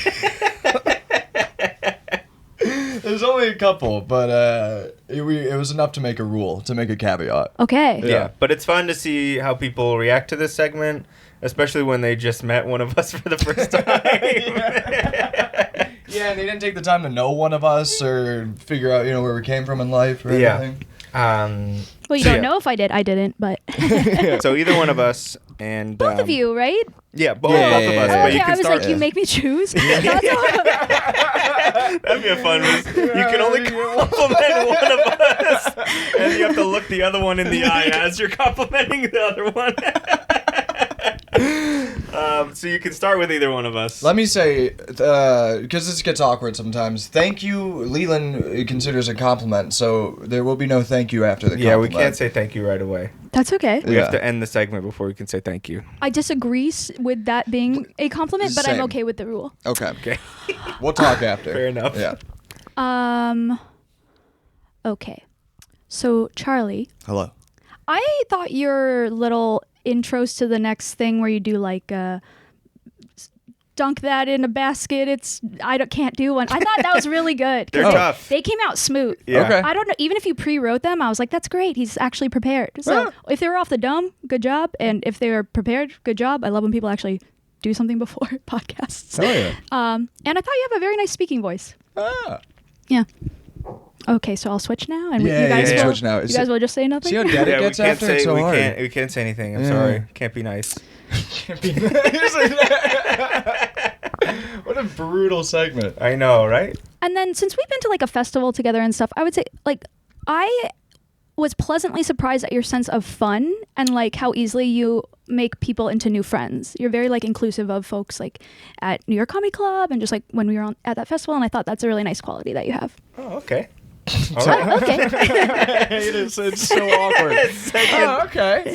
There's only a couple, but it was enough to make a rule, to make a caveat. Okay. Yeah, but it's fun to see how people react to this segment, especially when they just met one of us for the first time. Yeah, and they didn't take the time to know one of us or figure out, where we came from in life or Yeah. anything. Well, you So, don't yeah. know if I did. I didn't, but So either one of us and both of you, right? Yeah, both Yeah, of us. yeah, But yeah. you Okay, can I was start. like, you make me choose. That's all. That'd be a fun one. You can only compliment one of us, and you have to look the other one in the eye as you're complimenting the other one. So you can start with either one of us. Let me say, because this gets awkward sometimes, thank you, Leland considers a compliment, so there will be no thank you after the Yeah, we compliment. can't say thank you right away. That's okay. We Yeah. have to end the segment before we can say thank you. I disagree with that being a compliment, but I'm Same. okay with the rule. Okay. Okay. We'll talk after. Fair enough. Yeah. Okay. So, Charlie, Hello. I thought your little intros to the next thing where you do like dunk that in a basket. Can't do one. I thought that was really good. 'cause They're tough. They came out smooth. Yeah. Okay. I don't know. Even if you pre-wrote them, I was like, "That's great. He's actually prepared." So if they were off the dome, good job. And if they were prepared, good job. I love when people actually do something before podcasts. Oh, yeah. And I thought you have a very nice speaking voice. Ah. Yeah. Okay, so I'll switch now, and Yeah, you guys yeah, will. switch now. You guys will just say nothing. See how dead it Yeah, we gets can't after? say It's so we hard. can't say anything. I'm Yeah. sorry. Can't be nice. What a brutal segment. I know, right? And then since we've been to like a festival together and stuff, I would say like I was pleasantly surprised at your sense of fun and like how easily you make people into new friends. You're very like inclusive of folks like at New York Comedy Club and just like when we were at that festival, and I thought that's a really nice quality that you have. Oh, okay. All right. Oh, okay. It's so awkward. Oh, okay.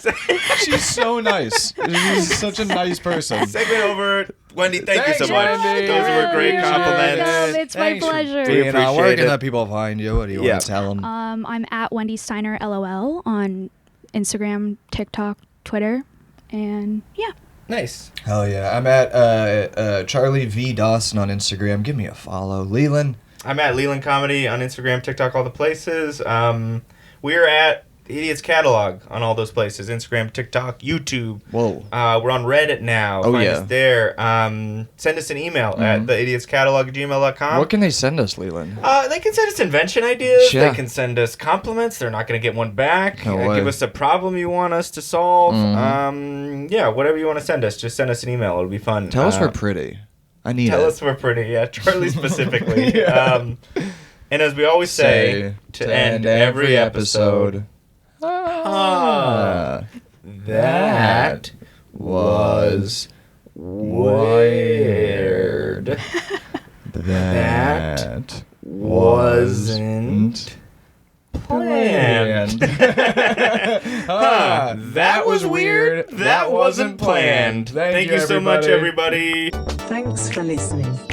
She's so nice. She's such a nice person. Segment over. Wendy, thank you so Thanks, much. Wendy. Those were great You're compliments. welcome. It's my Thanks for pleasure. We Where appreciate can it. the people find you? What do you Yeah. want to tell them? I'm at Wendy Steiner LOL on Instagram, TikTok, Twitter, and yeah. Nice. Hell yeah. I'm at Charlie V. Dawson on Instagram. Give me a follow. Leland. I'm at Leland Comedy on Instagram, TikTok, all the places. We're at The Idiot's Catalog on all those places. Instagram, TikTok, YouTube. Whoa. We're on Reddit now. Oh, Find yeah. us there. Send us an email at theidiotscatalog@gmail.com. What can they send us, Leland? They can send us invention ideas. Yeah. They can send us compliments. They're not going to get one back. No way. Give us a problem you want us to solve. Mhm. Yeah, whatever you want to send us, just send us an email. It'll be fun. Tell us we're pretty. I need Tell it. us we're pretty. Yeah, Charlie specifically. Yeah. And as we always say, to end every episode, that was weird. That wasn't planned. That was weird. That wasn't planned. Thank you so much, everybody. Thanks for listening.